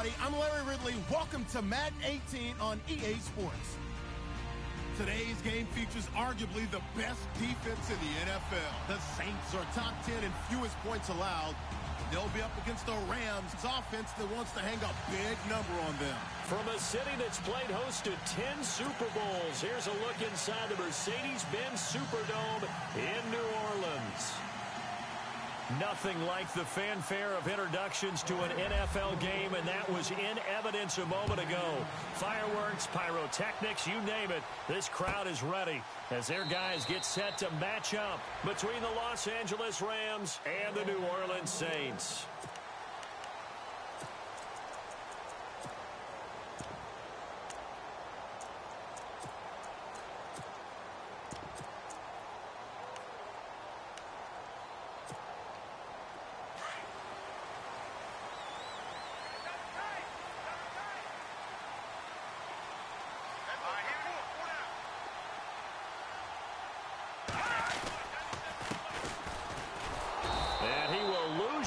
everybody. I'm Larry Ridley. Welcome to Madden 18 on EA Sports. Today's game features arguably the best defense in the NFL. The Saints are top 10 in fewest points allowed. They'll be up against the Rams offense that wants to hang a big number on them. From a city that's played host to 10 Super Bowls, here's a look inside the Mercedes-Benz Superdome in New Orleans. Nothing like the fanfare of introductions to an NFL game, and that was in evidence a moment ago. Fireworks, pyrotechnics, you name it, this crowd is ready as their guys get set to match up between the Los Angeles Rams and the New Orleans Saints.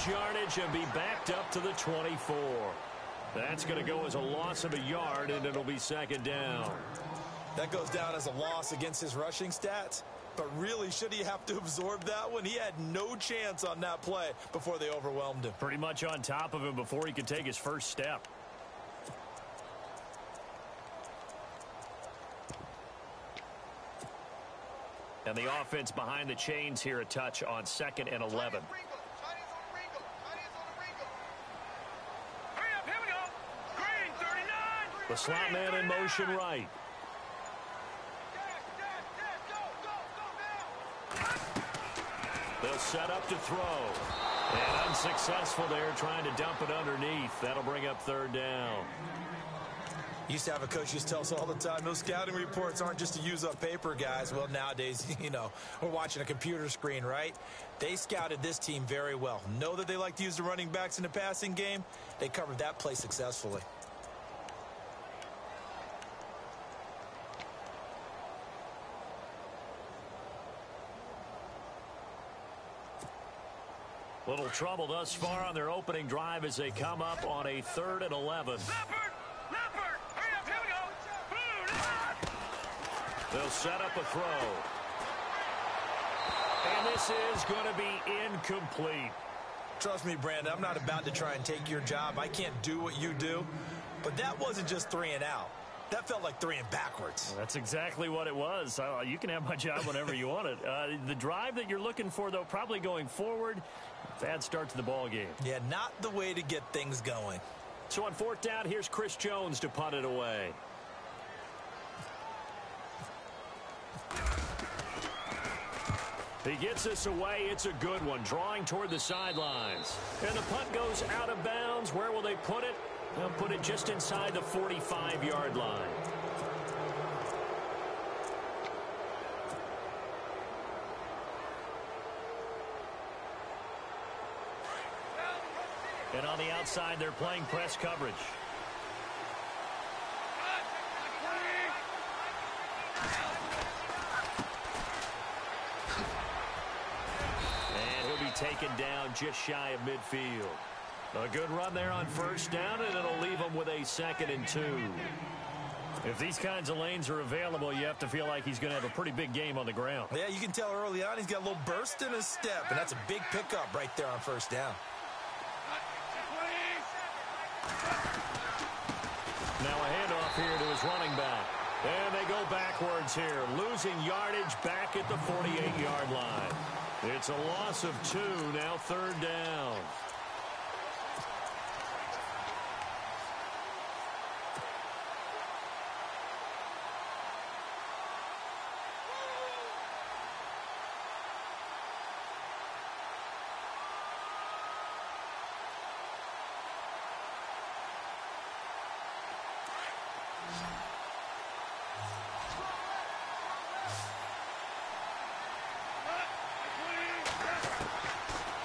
Yardage and be backed up to the 24. That's going to go as a loss of a yard, and it'll be second down. That goes down as a loss against his rushing stats. But really, should he have to absorb that one? He had no chance on that play before they overwhelmed him. Pretty much on top of him before he could take his first step. And the offense behind the chains here a touch on 2nd and 11. The slot man in motion right. They'll set up to throw. And unsuccessful there trying to dump it underneath. That'll bring up third down. Used to have a coach used to tell us all the time, those scouting reports aren't just to use up paper, guys. Well, nowadays, we're watching a computer screen, right? They scouted this team very well. Know that they like to use the running backs in the passing game. They covered that play successfully. Little trouble thus far on their opening drive as they come up on a 3rd and 11. Leopard, hurry up, here we go. They'll set up a throw. And this is going to be incomplete. Trust me, Brandon, I'm not about to try and take your job. I can't do what you do. But that wasn't just 3 and out. That felt like 3 and backwards. Well, that's exactly what it was. You can have my job whenever you want it. The drive that you're looking for, though, probably going forward. Bad start to the ball game. Yeah, not the way to get things going. So on 4th down, here's Chris Jones to punt it away. He gets this away. It's a good one, drawing toward the sidelines. And the punt goes out of bounds. Where will they put it? They'll put it just inside the 45-yard line. And on the outside, they're playing press coverage. And he'll be taken down just shy of midfield. A good run there on 1st down, and it'll leave them with a 2nd and 2. If these kinds of lanes are available, you have to feel like he's going to have a pretty big game on the ground. Yeah, you can tell early on he's got a little burst in his step, and that's a big pickup right there on 1st down. Now a handoff here to his running back. And they go backwards here, losing yardage back at the 48-yard line. It's a loss of 2, now 3rd down.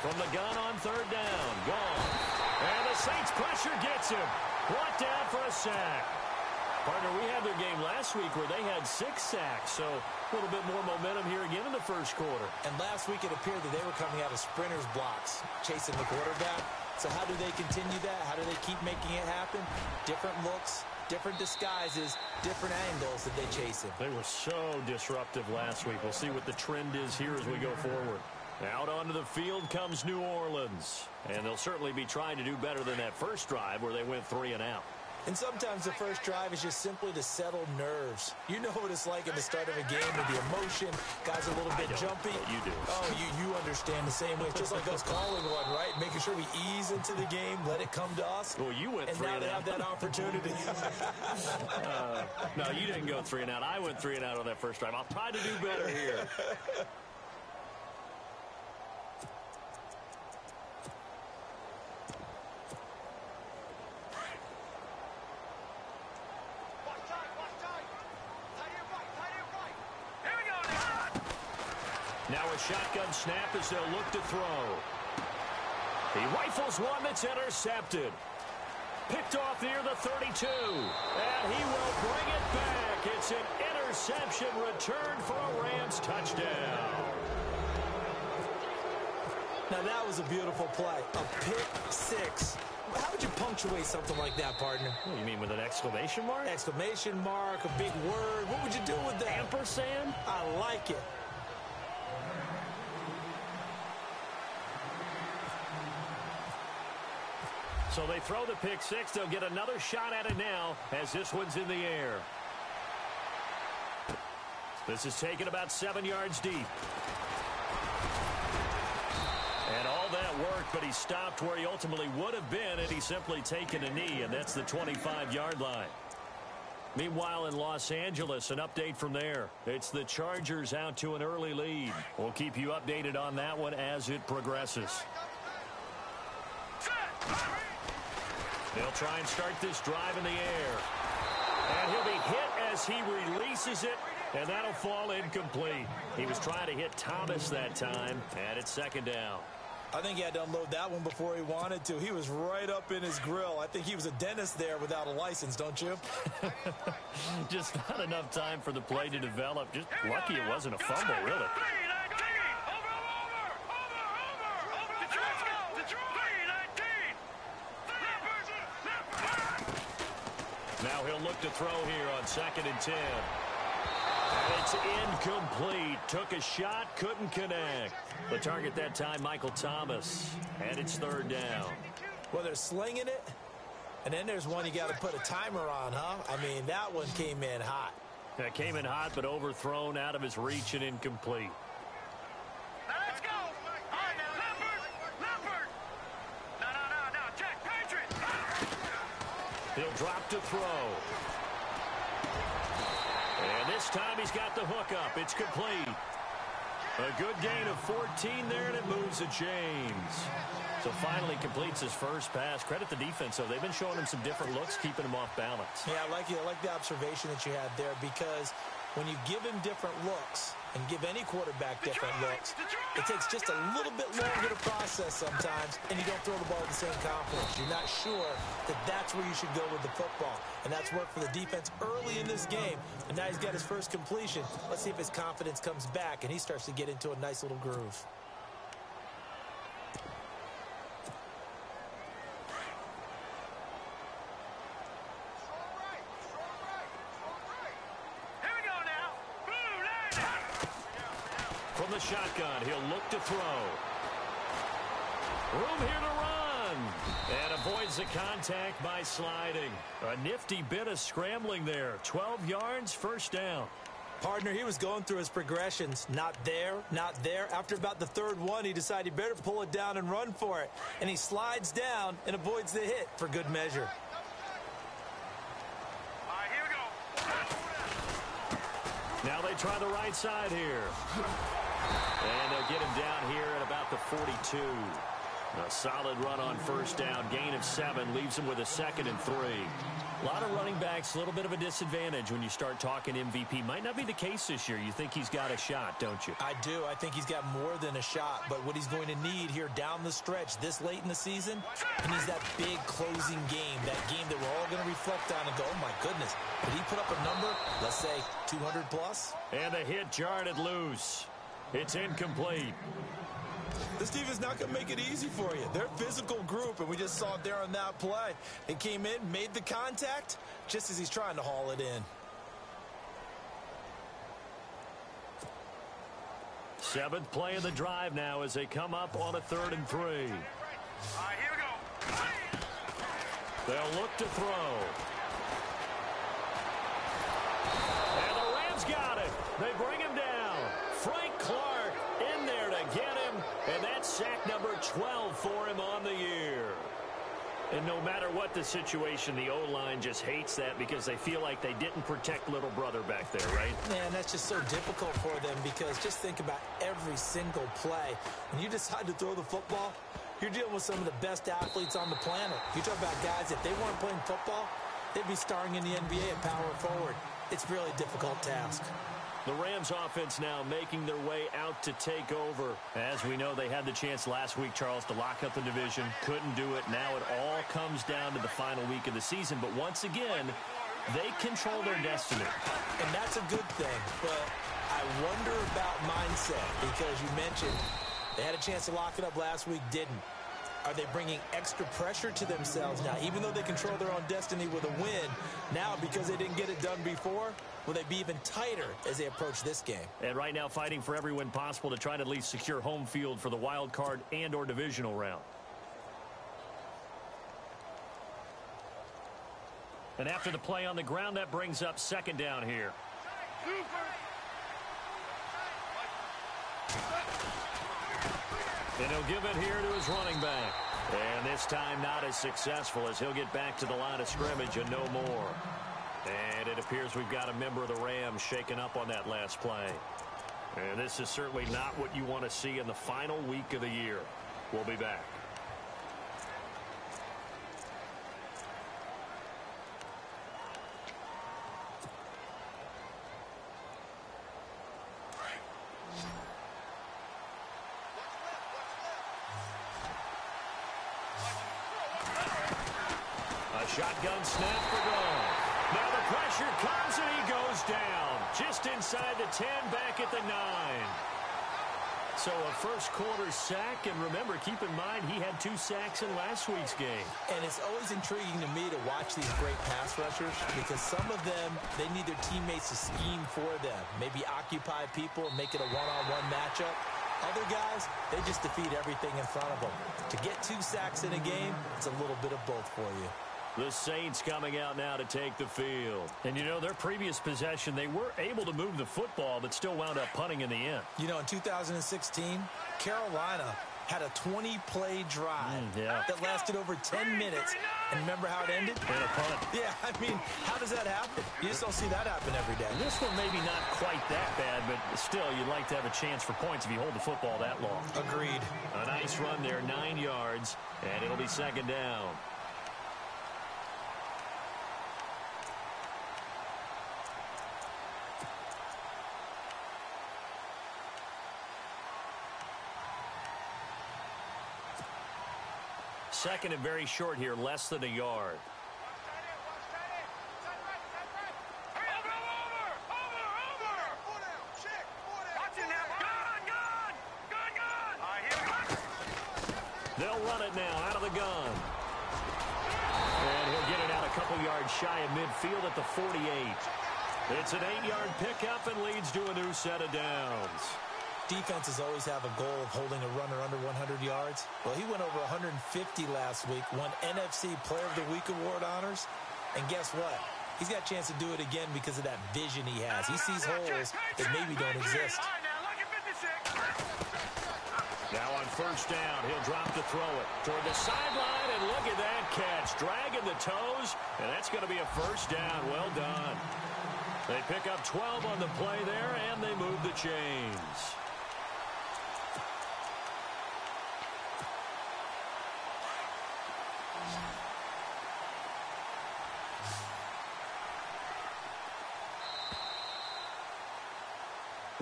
From the gun on 3rd down. Gone. And the Saints pressure gets him. Brought down for a sack. Partner, we had their game last week where they had 6 sacks, so a little bit more momentum here again in the 1st quarter. And last week it appeared that they were coming out of sprinters blocks, chasing the quarterback. So how do they continue that? How do they keep making it happen? Different looks, different disguises, different angles that they chase him. They were so disruptive last week. We'll see what the trend is here as we go forward. Out onto the field comes New Orleans. And they'll certainly be trying to do better than that first drive where they went 3 and out. And sometimes the first drive is just simply to settle nerves. You know what it's like at the start of a game with the emotion. Guys a little bit jumpy. But you do. Oh, you understand the same way. It's just like us calling one, right? Making sure we ease into the game, let it come to us. Well, you went 3 and out. And now they have that opportunity. No, you didn't go 3 and out. I went 3 and out on that first drive. I'll try to do better here. Now a shotgun snap as they'll look to throw. He rifles one that's intercepted. Picked off near the 32. And he will bring it back. It's an interception return for a Rams touchdown. Now that was a beautiful play. A pick six. How would you punctuate something like that, partner? What, you mean with an exclamation mark? Exclamation mark, a big word. What would you do with that? Ampersand? I like it. So they throw the pick six. They'll get another shot at it now as this one's in the air. This is taken about 7 yards deep. And all that worked, but he stopped where he ultimately would have been had he simply taken a knee, and that's the 25-yard line. Meanwhile, in Los Angeles, an update from there. It's the Chargers out to an early lead. We'll keep you updated on that one as it progresses. They'll try and start this drive in the air. And he'll be hit as he releases it, and that'll fall incomplete. He was trying to hit Thomas that time, and it's second down. I think he had to unload that one before he wanted to. He was right up in his grill. I think he was a dentist there without a license, don't you? Just not enough time for the play to develop. Just lucky it wasn't a fumble, really. Now he'll look to throw here on 2nd and 10. And it's incomplete. Took a shot, couldn't connect. The target that time, Michael Thomas. And it's 3rd down. Well, they're slinging it. And then there's one you got to put a timer on, huh? I mean, that one came in hot. That came in hot, but overthrown out of his reach and incomplete. Now let's go. All right, now, Leopard. No, Jack Patriot. He'll drop to throw. And this time he's got the hook up. It's complete. A good gain of 14 there, and it moves the chains. So finally completes his first pass. Credit the defense, though. They've been showing him some different looks, keeping him off balance. Yeah, I like the observation that you had there, because when you give him different looks and give any quarterback different looks, it takes just a little bit longer to process sometimes, and you don't throw the ball with the same confidence. You're not sure that that's where you should go with the football, and that's worked for the defense early in this game, and now he's got his first completion. Let's see if his confidence comes back, and he starts to get into a nice little groove. From the shotgun, he'll look to throw. Room here to run. And avoids the contact by sliding. A nifty bit of scrambling there. 12 yards, first down. Partner, he was going through his progressions. Not there, not there. After about the 3rd one, he decided he better pull it down and run for it. And he slides down and avoids the hit for good measure. All right, here we go. Now they try the right side here. And they'll get him down here at about the 42. A solid run on first down. Gain of 7 leaves him with a 2nd and 3. A lot of running backs, a little bit of a disadvantage when you start talking MVP. Might not be the case this year. You think he's got a shot, don't you? I do. I think he's got more than a shot. But what he's going to need here down the stretch this late in the season, he needs that big closing game, that game that we're all going to reflect on and go, oh, my goodness, did he put up a number, let's say 200 plus? And the hit jarred it loose. It's incomplete. This defense is not going to make it easy for you. They're a physical group, and we just saw it there on that play. It came in, made the contact, just as he's trying to haul it in. Seventh play of the drive now as they come up on a 3rd and 3. All right, here we go. They'll look to throw. And the Rams got it. They bring him down. Frank Clark in there to get him. And that's sack number 12 for him on the year. And no matter what the situation, the O-line just hates that because they feel like they didn't protect little brother back there, right? Man, that's just so difficult for them because just think about every single play. When you decide to throw the football, you're dealing with some of the best athletes on the planet. You talk about guys, if they weren't playing football, they'd be starring in the NBA at power forward. It's a really difficult task. The Rams offense now making their way out to take over. As we know, they had the chance last week, Charles, to lock up the division. Couldn't do it. Now it all comes down to the final week of the season. But once again, they control their destiny. And that's a good thing. But I wonder about mindset because you mentioned they had a chance to lock it up last week, didn't. Are they bringing extra pressure to themselves now? Even though they control their own destiny with a win, now because they didn't get it done before, will they be even tighter as they approach this game? And right now fighting for every win possible to try to at least secure home field for the wild card and or divisional round. And after the play on the ground, that brings up 2nd down here. And he'll give it here to his running back. And this time not as successful as he'll get back to the line of scrimmage and no more. And it appears we've got a member of the Rams shaken up on that last play. And this is certainly not what you want to see in the final week of the year. We'll be back. Shotgun snap for goal. Now the pressure comes and he goes down. Just inside the 10, back at the 9. So a first quarter sack, and remember, keep in mind he had 2 sacks in last week's game. And it's always intriguing to me to watch these great pass rushers because some of them, they need their teammates to scheme for them. Maybe occupy people and make it a one-on-one matchup. Other guys, they just defeat everything in front of them. To get 2 sacks in a game, it's a little bit of both for you. The Saints coming out now to take the field. And, you know, their previous possession, they were able to move the football, but still wound up punting in the end. You know, in 2016, Carolina had a 20-play drive that lasted over 10 minutes. And remember how it ended? And a punt. Yeah, I mean, how does that happen? You just don't see that happen every day. This one maybe not quite that bad, but still, you'd like to have a chance for points if you hold the football that long. Agreed. A nice run there, 9 yards, and it'll be 2nd down. Second and very short here, less than a yard. They'll run it now out of the gun. And he'll get it out a couple yards shy of midfield at the 48. It's an 8-yard pickup and leads to a new set of downs. Defenses always have a goal of holding a runner under 100 yards. Well, he went over 150 last week, won NFC Player of the Week award honors. And guess what? He's got a chance to do it again because of that vision he has. He sees holes that maybe don't exist. Now on 1st down, he'll drop to throw it toward the sideline, and look at that catch. Dragging the toes, and that's going to be a 1st down. Well done. They pick up 12 on the play there, and they move the chains.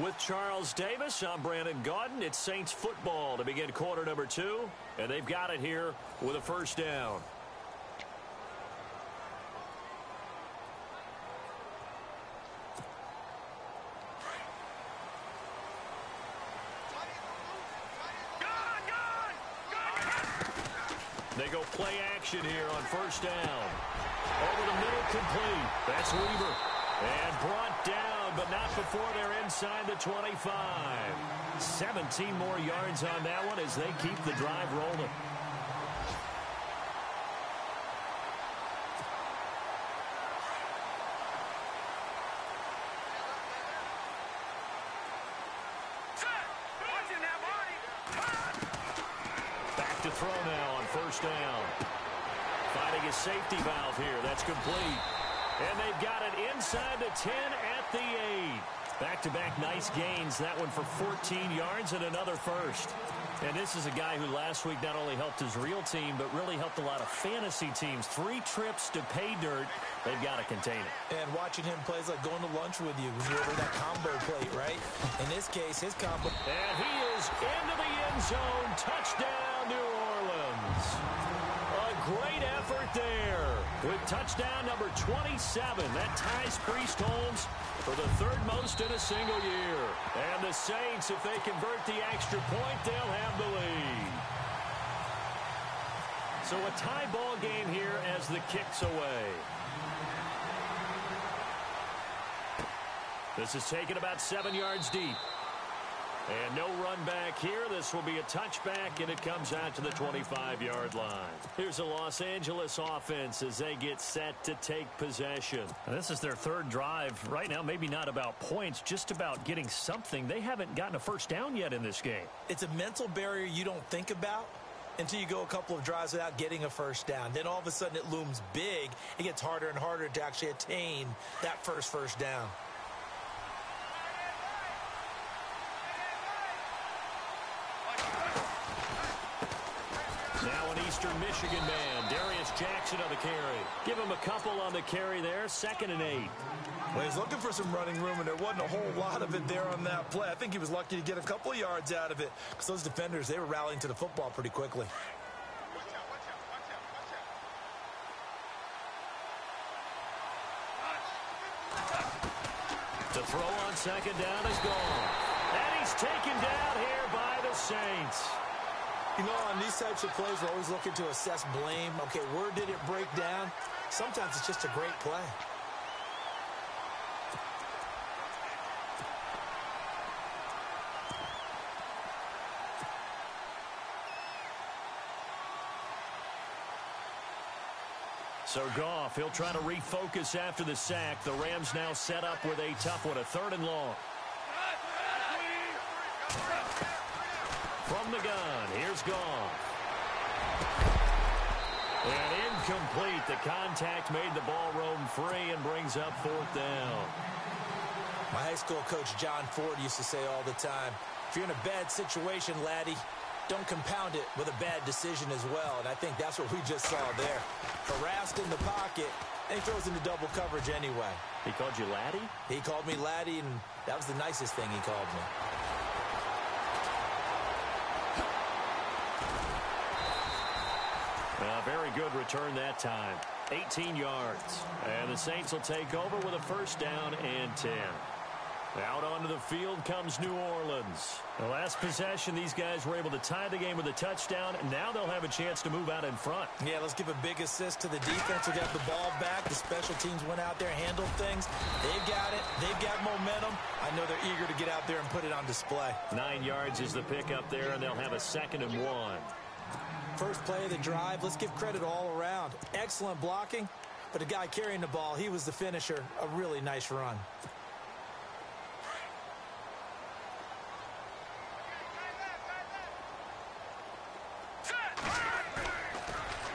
With Charles Davis, I'm Brandon Gaudin. It's Saints football to begin quarter number 2, and they've got it here with a 1st down. They go play action here on first down. Over the middle, complete. That's Weaver. And brought down, but not before they're inside the 25. 17 more yards on that one as they keep the drive rolling. Back to throw now on first down. Finding a safety valve here. That's complete. And they've got it inside the 10 at the 8. Back-to-back nice gains. That one for 14 yards and another first. And this is a guy who last week not only helped his real team, but really helped a lot of fantasy teams. 3 trips to pay dirt. They've got to contain it. And watching him play is like going to lunch with you when you order that combo plate, right? In this case, his combo. And he is into the end zone. Touchdown, New Orleans. A great effort there with touchdown number 27. That ties Priest Holmes for the 3rd most in a single year. And the Saints, if they convert the extra point, they'll have the lead. So a tie ball game here as the kick's away. This is taken about 7 yards deep. And no run back here. This will be a touchback, and it comes out to the 25-yard line. Here's a Los Angeles offense as they get set to take possession. And this is their 3rd drive. Right now, maybe not about points, just about getting something. They haven't gotten a first down yet in this game. It's a mental barrier you don't think about until you go a couple of drives without getting a first down. Then all of a sudden it looms big. It gets harder and harder to actually attain that first down. Now an Eastern Michigan man, Darius Jackson on the carry. Give him a couple on the carry there, 2nd and 8. Well, he's looking for some running room, and there wasn't a whole lot of it there on that play. I think he was lucky to get a couple of yards out of it because those defenders, they were rallying to the football pretty quickly. The throw on 2nd down is gone. And he's taken down here by the Saints. You know, on these types of plays, we're always looking to assess blame. Okay, where did it break down? Sometimes it's just a great play. So Goff, he'll try to refocus after the sack. The Rams now set up with a tough one, a 3rd and long. From the gun, here's Goff. And incomplete. The contact made the ball roam free and brings up 4th down. My high school coach, John Ford, used to say all the time, if you're in a bad situation, laddie, don't compound it with a bad decision as well. And I think that's what we just saw there. Harassed in the pocket, and he throws into double coverage anyway. He called you laddie? He called me laddie, and that was the nicest thing he called me. A very good return that time. 18 yards. And the Saints will take over with a 1st down and 10. Out onto the field comes New Orleans. The last possession, these guys were able to tie the game with a touchdown, and now they'll have a chance to move out in front. Yeah, let's give a big assist to the defense who got the ball back. The special teams went out there, handled things. They've got it. They've got momentum. I know they're eager to get out there and put it on display. 9 yards is the pickup there, and they'll have a 2nd and 1. First play of the drive, let's give credit all around. Excellent blocking, but the guy carrying the ball, he was the finisher. A really nice run.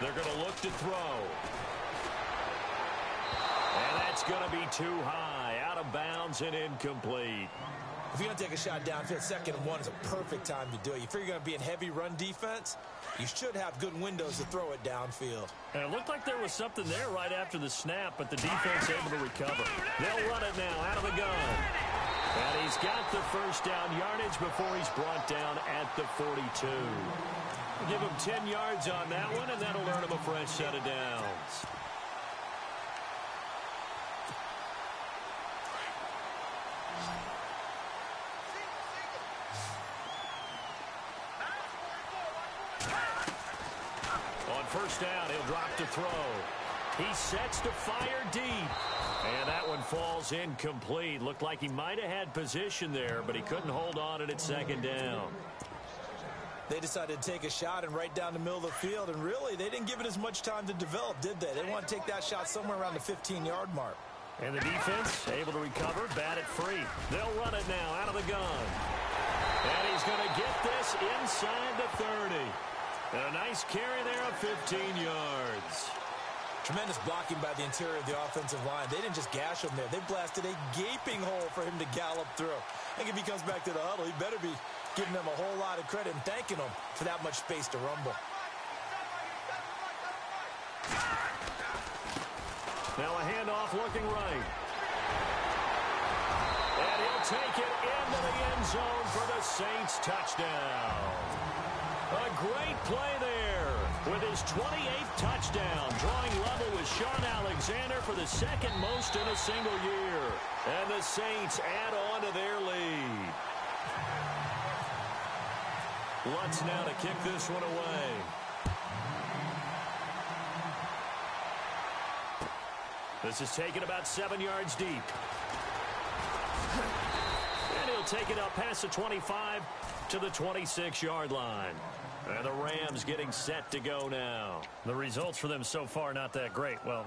They're going to look to throw. And that's going to be too high. Out of bounds and incomplete. If you're going to take a shot downfield, 2nd and 1 is a perfect time to do it. You figure you're going to be in heavy run defense, you should have good windows to throw it downfield. And it looked like there was something there right after the snap, but the defense able to recover. They'll run it now out of the gun. And he's got the 1st down yardage before he's brought down at the 42. Give him 10 yards on that one, and that'll earn him a fresh set of downs. On 1st first down. He'll drop to throw. He sets to fire deep. And that one falls incomplete. Looked like he might have had position there, but he couldn't hold on at second down. They decided to take a shot and right down the middle of the field, and really, they didn't give it as much time to develop, did they? They want to take that shot somewhere around the 15-yard mark. And the defense able to recover, bat it free. They'll run it now out of the gun. And he's going to get this inside the 30. And a nice carry there of 15 yards. Tremendous blocking by the interior of the offensive line. They didn't just gash him there. They blasted a gaping hole for him to gallop through. I think if he comes back to the huddle, he better be giving them a whole lot of credit and thanking them for that much space to rumble. Now a handoff looking right. And he'll take it into the end zone for the Saints touchdown. A great play there with his 28th touchdown, drawing level with Shaun Alexander for the second most in a single year. And the Saints add on to their lead. Lutz now to kick this one away. This is taken about 7 yards deep. And he'll take it up past the 25 to the 26-yard line. And the Rams getting set to go now. The results for them so far not that great. Well,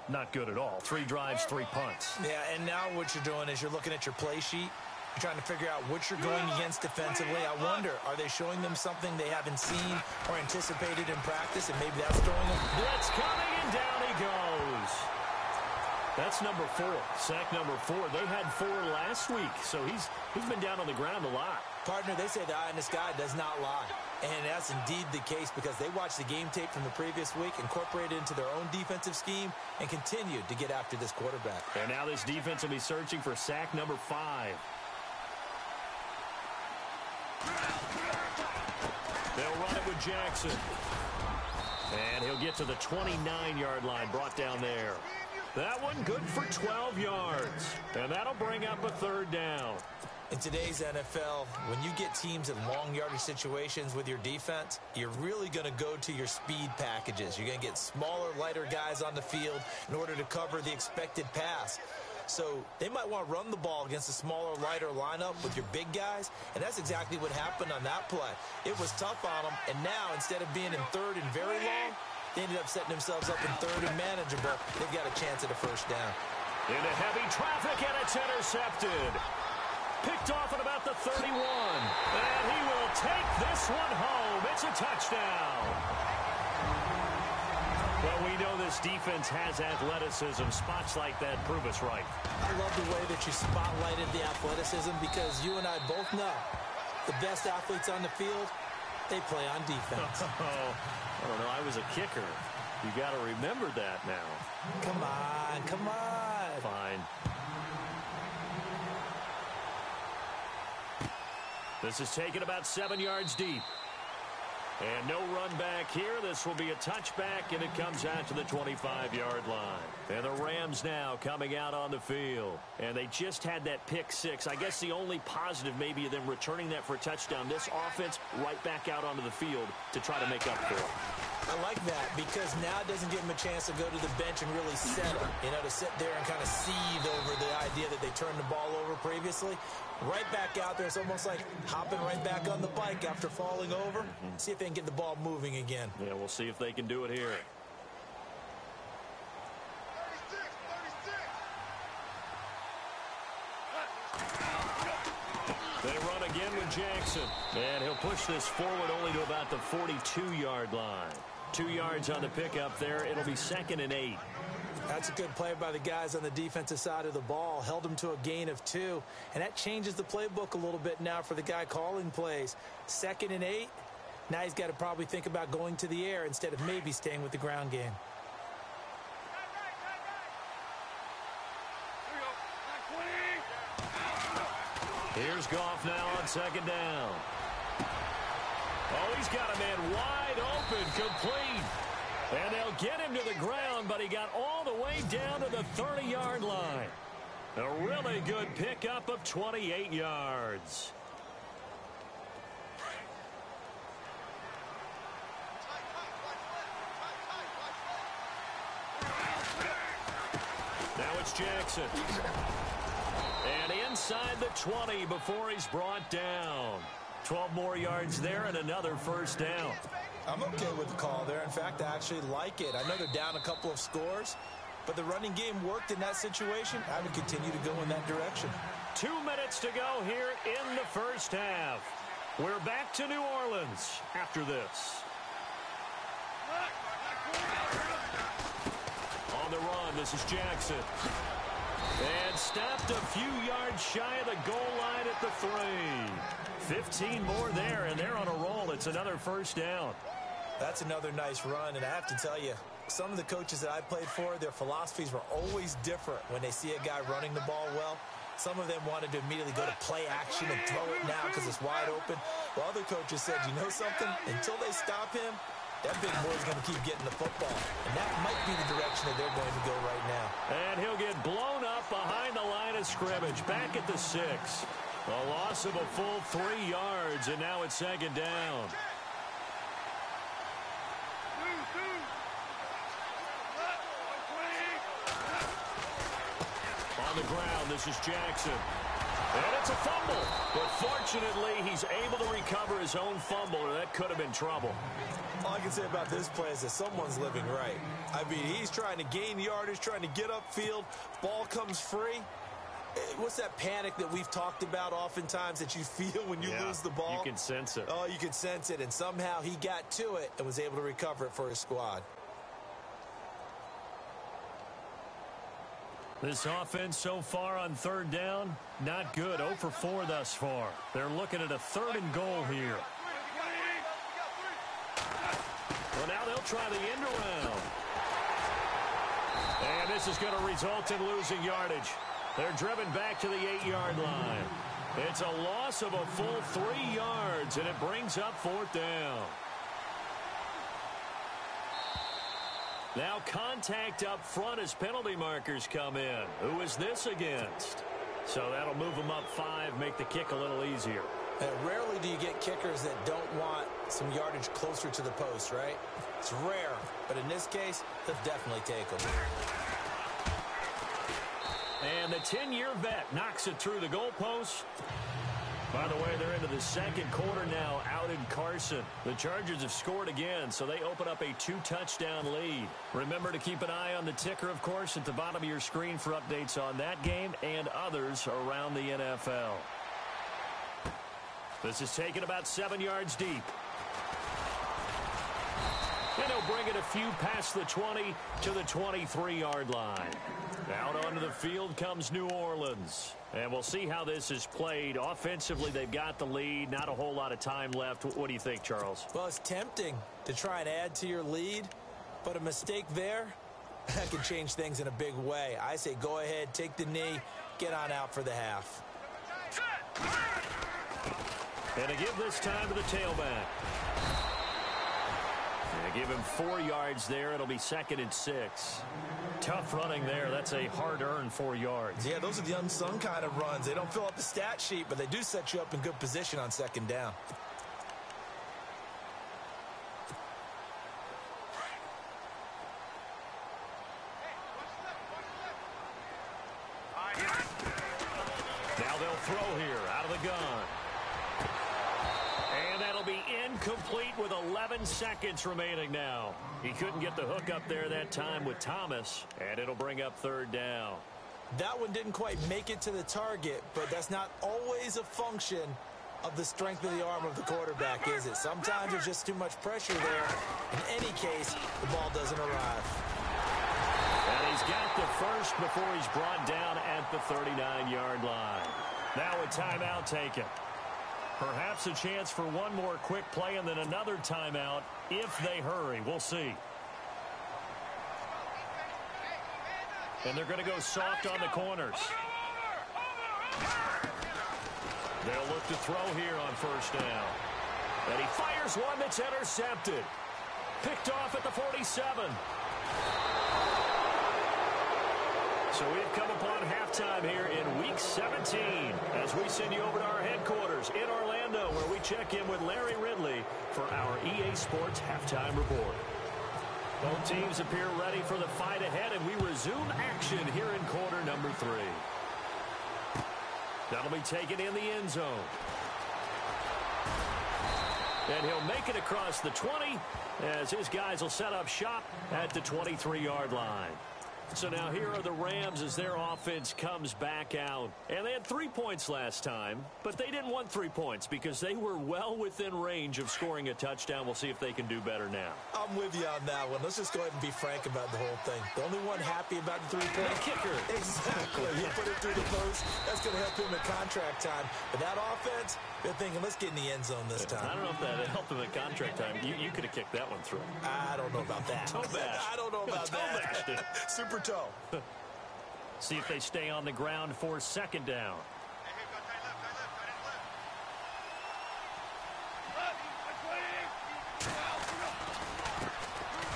not good at all. 3 drives, 3 punts. Yeah, and now what you're doing is you're looking at your play sheet. You're trying to figure out what you're going against defensively. I wonder, are they showing them something they haven't seen or anticipated in practice, and maybe that's throwing them? Blitz coming, and down he goes. That's number 4. Sack number 4. They had 4 last week, so he's been down on the ground a lot. Partner, they say the eye in the sky does not lie. And that's indeed the case because they watched the game tape from the previous week, incorporated it into their own defensive scheme, and continued to get after this quarterback. And now this defense will be searching for sack number 5. They'll run it with Jackson. And he'll get to the 29-yard line, brought down there. That one good for 12 yards. And that'll bring up a 3rd down. In today's NFL, when you get teams in long yardage situations with your defense, you're really going to go to your speed packages. You're going to get smaller, lighter guys on the field in order to cover the expected pass. So they might want to run the ball against a smaller, lighter lineup with your big guys, and that's exactly what happened on that play. It was tough on them, and now instead of being in 3rd and very long, they ended up setting themselves up in 3rd and manageable. They've got a chance at a 1st down. Into heavy traffic, and it's intercepted. Picked off at about the 31. And he will take this one home. It's a touchdown. Well, we know this defense has athleticism. Spots like that prove us right. I love the way that you spotlighted the athleticism because you and I both know the best athletes on the field, they play on defense. I don't know. I was a kicker. You got to remember that now. Come on, come on. Fine. This is taken about 7 yards deep. And no run back here. This will be a touchback, and it comes out to the 25-yard line. And the Rams now coming out on the field. And they just had that pick 6. I guess the only positive maybe of them returning that for a touchdown. This offense right back out onto the field to try to make up for it. I like that because now it doesn't give them a chance to go to the bench and really settle. You know, to sit there and kind of seethe over the idea that they turned the ball over previously. Right back out there. It's almost like hopping right back on the bike after falling over. See if they can get the ball moving again. Yeah, we'll see if they can do it here. 36. They run again with Jackson. And he'll push this forward only to about the 42-yard line. 2 yards on the pickup there. It'll be 2nd and 8. That's a good play by the guys on the defensive side of the ball. Held them to a gain of 2. And that changes the playbook a little bit now for the guy calling plays. 2nd and 8. Now he's got to probably think about going to the air instead of maybe staying with the ground game. Here's Goff now on 2nd down. Oh, he's got a man wide open, complete. And they'll get him to the ground, but he got all the way down to the 30-yard line. A really good pickup of 28 yards. it's Jackson. And inside the 20 before he's brought down. 12 more yards there and another first down. I'm okay with the call there. In fact, I actually like it. I know they're down a couple of scores, but the running game worked in that situation. I would continue to go in that direction. 2 minutes to go here in the first half. We're back to New Orleans after this. On the run, this is Jackson. And stopped a few yards shy of the goal line at the 3. 15 more there, and they're on a roll. It's another first down. That's another nice run, and I have to tell you, some of the coaches that I played for, their philosophies were always different when they see a guy running the ball well. Some of them wanted to immediately go to play action and throw it now because it's wide open. While other coaches said, you know something? Until they stop him, that big boy's going to keep getting the football. And that might be the direction that they're going to go right now. And he'll get blown up behind the line of scrimmage, back at the 6. A loss of a full 3 yards, and now it's second down. On the ground, this is Jackson. And it's a fumble. But fortunately, he's able to recover his own fumble, or that could have been trouble. All I can say about this play is that someone's living right. I mean, he's trying to gain yardage, trying to get upfield. Ball comes free. What's that panic that we've talked about oftentimes that you feel when you lose the ball? You can sense it. Oh, you can sense it. And somehow he got to it and was able to recover it for his squad. This offense so far on third down, not good. 0 for 4 thus far. They're looking at a 3rd and goal here. Well, now they'll try the end around. And this is going to result in losing yardage. They're driven back to the 8-yard line. It's a loss of a full 3 yards, and it brings up 4th down. Now contact up front as penalty markers come in. Who is this against? So that'll move them up 5, make the kick a little easier. Rarely do you get kickers that don't want some yardage closer to the post, right? It's rare, but in this case, they'll definitely take them. And the 10-year vet knocks it through the goalpost. By the way, they're into the second quarter now out in Carson. The Chargers have scored again, so they open up a 2-touchdown lead. Remember to keep an eye on the ticker, of course, at the bottom of your screen for updates on that game and others around the NFL. This is taken about 7 yards deep. And he'll bring it a few past the 20 to the 23-yard line. Out onto the field comes New Orleans. And we'll see how this is played. Offensively, they've got the lead. Not a whole lot of time left. What do you think, Charles? Well, it's tempting to try and add to your lead, but a mistake there, that can change things in a big way. I say go ahead, take the knee, get on out for the half. And to give this time to the tailback. And to give him 4 yards there. It'll be 2nd and 6. Tough running there. That's a hard-earned 4 yards. Yeah, those are the unsung kind of runs. They don't fill up the stat sheet, but they do set you up in good position on 2nd down. Now they'll throw here out of the gun. And that'll be incomplete with 11 seconds remaining now. He couldn't get the hook up there that time with Thomas, and it'll bring up 3rd down. That one didn't quite make it to the target, but that's not always a function of the strength of the arm of the quarterback, is it? Sometimes there's just too much pressure there. In any case, the ball doesn't arrive. And he's got the first before he's brought down at the 39-yard line. Now a timeout taken. Perhaps a chance for one more quick play and then another timeout if they hurry. We'll see. And they're going to go soft on the corners. They'll look to throw here on 1st down. And he fires one that's intercepted. Picked off at the 47. So we've come upon halftime here in Week 17 as we send you over to our headquarters in Orlando, where we check in with Larry Ridley for our EA Sports Halftime Report. Both teams appear ready for the fight ahead, and we resume action here in quarter number 3. That'll be taken in the end zone. And he'll make it across the 20 as his guys will set up shop at the 23-yard line. So now here are the Rams as their offense comes back out. And they had 3 points last time, but they didn't want 3 points because they were well within range of scoring a touchdown. We'll see if they can do better now. I'm with you on that one. Let's just go ahead and be frank about the whole thing. The only one happy about the 3-point kicker. Exactly. He put it through the post. That's going to help him in contract time. But that offense, they're thinking, let's get in the end zone this time. I don't know if that helped him in contract time. You could have kicked that one through. I don't know about that. Toe bash. I don't know about that. Super toe. See if they stay on the ground for second down.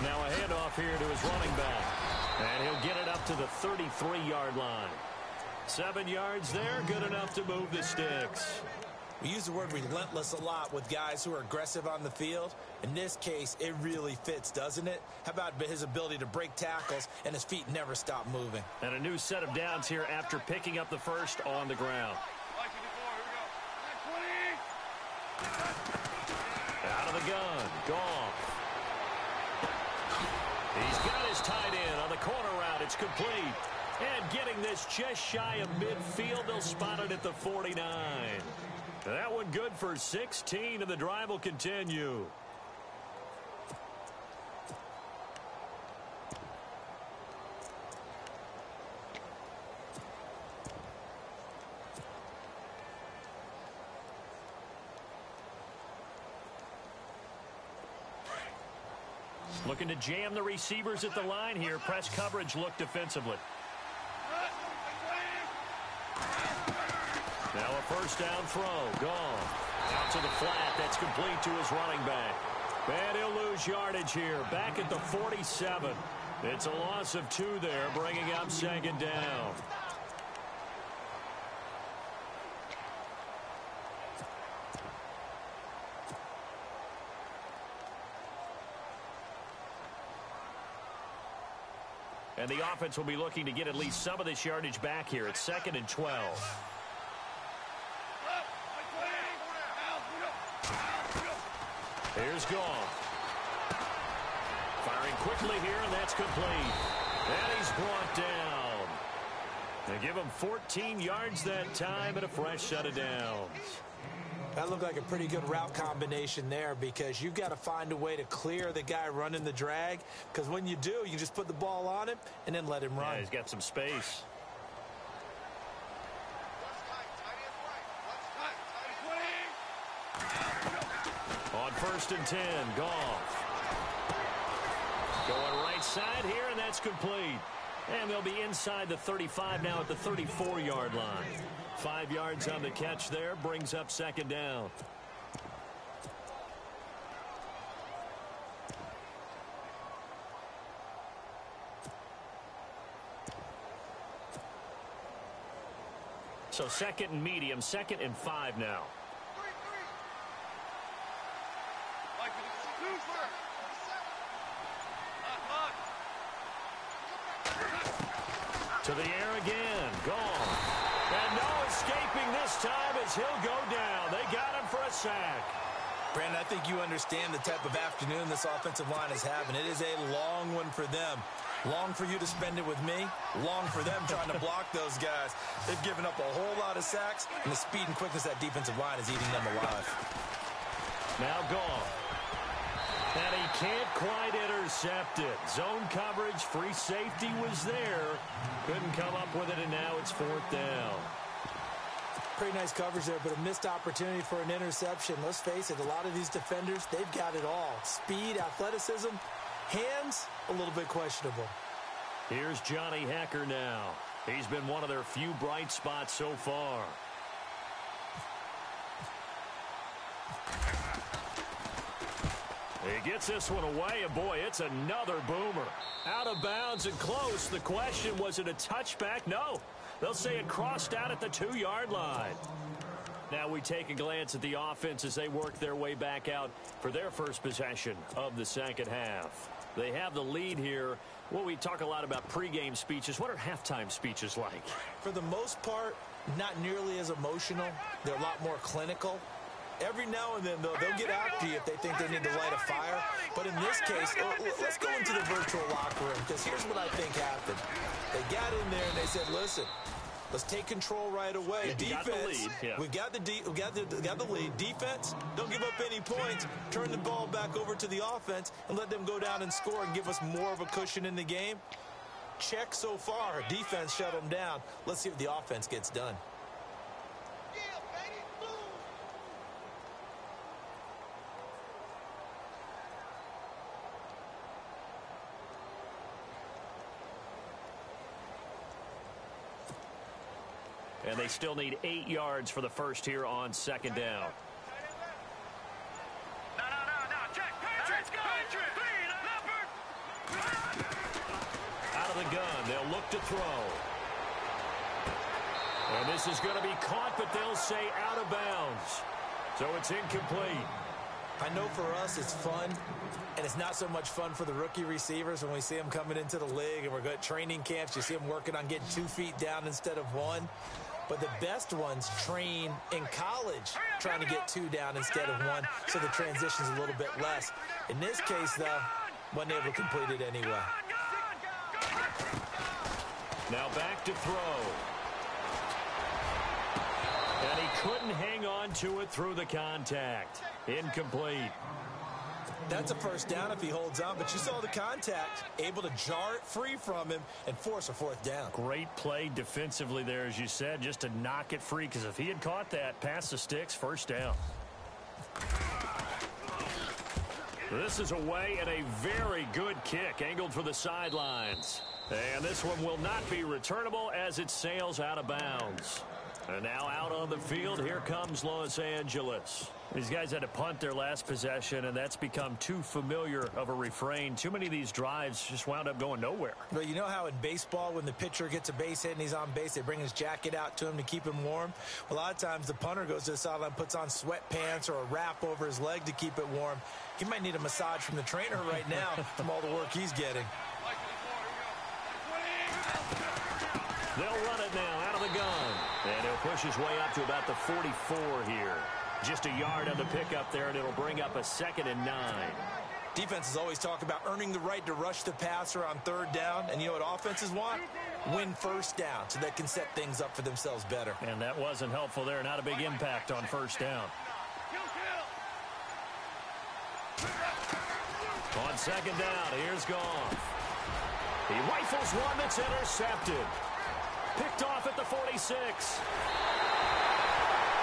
Now a handoff here to his running back. And he'll get it up to the 33-yard line. 7 yards there, good enough to move the sticks. We use the word relentless a lot with guys who are aggressive on the field. In this case, it really fits, doesn't it? How about his ability to break tackles and his feet never stop moving? And a new set of downs here after picking up the first on the ground. Out of the gun, Goff. He's got his tight end on the corner route. It's complete. And getting this just shy of midfield, they'll spot it at the 49. That one good for 16, and the drive will continue. Looking to jam the receivers at the line here. Press coverage look defensively. Now a first down throw. Gone. Out to the flat. That's complete to his running back. And he'll lose yardage here. Back at the 47. It's a loss of 2 there, bringing up second down. And the offense will be looking to get at least some of this yardage back here. It's 2nd and 12. Here's Goff. Firing quickly here, and that's complete. And he's brought down. They give him 14 yards that time and a fresh set of downs. That looked like a pretty good route combination there because you've got to find a way to clear the guy running the drag, because when you do, you just put the ball on him and then let him run. Yeah, he's got some space. On 1st and 10, Goff. Going right side here, and that's complete. And they'll be inside the 35 now at the 34-yard line. 5 yards on the catch there, brings up second down. So 2nd and medium, 2nd and 5 now. To the air again. Gone. And no escaping this time as he'll go down. They got him for a sack. Brandon, I think you understand the type of afternoon this offensive line is having. It is a long one for them. Long for you to spend it with me. Long for them trying to block those guys. They've given up a whole lot of sacks, and the speed and quickness of that defensive line is eating them alive. Now Goff. And he can't quite intercept it. Zone coverage, free safety was there. Couldn't come up with it, and now it's 4th down. Pretty nice coverage there, but a missed opportunity for an interception. Let's face it, a lot of these defenders, they've got it all. Speed, athleticism, hands, a little bit questionable. Here's Johnny Hekker now. He's been one of their few bright spots so far. He gets this one away, and boy, it's another boomer. Out of bounds and close. The question, was it a touchback? No. They'll say it crossed out at the 2-yard line. Now we take a glance at the offense as they work their way back out for their first possession of the second half. They have the lead here. Well, we talk a lot about pregame speeches. What are halftime speeches like? For the most part, not nearly as emotional. They're a lot more clinical. Every now and then, though, they'll get after you if they think they need to light a fire. But in this case, let's go into the virtual locker room, because here's what I think happened. They got in there and they said, listen, let's take control right away. Defense, we've got the lead. Defense, don't give up any points. Turn the ball back over to the offense and let them go down and score and give us more of a cushion in the game. Check so far. Defense shut them down. Let's see what the offense gets done. And they still need 8 yards for the first here on second down. No. Check. Patriots go. Out of the gun. They'll look to throw. And this is going to be caught, but they'll say out of bounds. So it's incomplete. I know for us it's fun, and it's not so much fun for the rookie receivers when we see them coming into the league and we're good training camps. You see them working on getting 2 feet down instead of 1. But the best ones train in college trying to get 2 down instead of 1, so the transition's a little bit less. In this case, though, wasn't able to complete it anyway. Now back to throw. And he couldn't hang on to it through the contact. Incomplete. That's a first down if he holds on, but you saw the contact, able to jar it free from him and force a 4th down. Great play defensively there, as you said, just to knock it free, because if he had caught that, past the sticks, first down. This is away and a very good kick, angled for the sidelines. And this one will not be returnable as it sails out of bounds. And now out on the field, here comes Los Angeles. These guys had to punt their last possession, and that's become too familiar of a refrain. Too many of these drives just wound up going nowhere. Well, you know how in baseball, when the pitcher gets a base hit and he's on base, they bring his jacket out to him to keep him warm? Well, a lot of times the punter goes to the sideline, puts on sweatpants or a wrap over his leg to keep it warm. He might need a massage from the trainer right now from all the work he's getting. They'll run it now out of the gun. And he'll push his way up to about the 44 here. Just a yard on the pickup there, and it'll bring up a 2nd and 9. Defenses always talk about earning the right to rush the passer on 3rd down. And you know what offenses want? Win first down so they can set things up for themselves better. And that wasn't helpful there. Not a big impact on first down. On 2nd down, here's Goff. He rifles one that's intercepted. Picked off at the 46.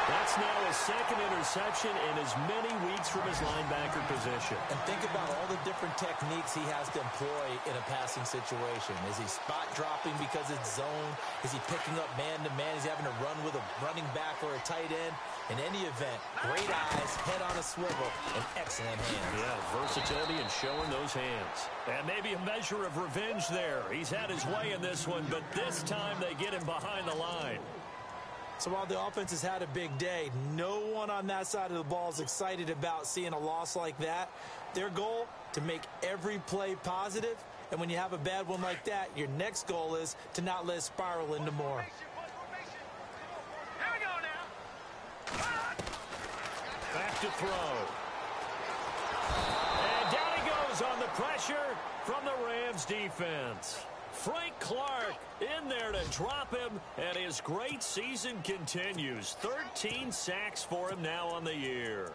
That's now his 2nd interception in as many weeks from his linebacker position. And think about all the different techniques he has to employ in a passing situation. Is he spot dropping because it's zone? Is he picking up man-to-man? Is he having to run with a running back or a tight end? In any event, great eyes, head on a swivel, and excellent hands. Yeah, versatility and showing those hands. And maybe a measure of revenge there. He's had his way in this one, but this time they get him behind the line. So while the offense has had a big day, no one on that side of the ball is excited about seeing a loss like that. Their goal, to make every play positive. And when you have a bad one like that, your next goal is to not let it spiral into more. Here we go now. Back to throw. And down he goes on the pressure from the Rams defense. Frank Clark in there to drop him, and his great season continues. 13 sacks for him now on the year.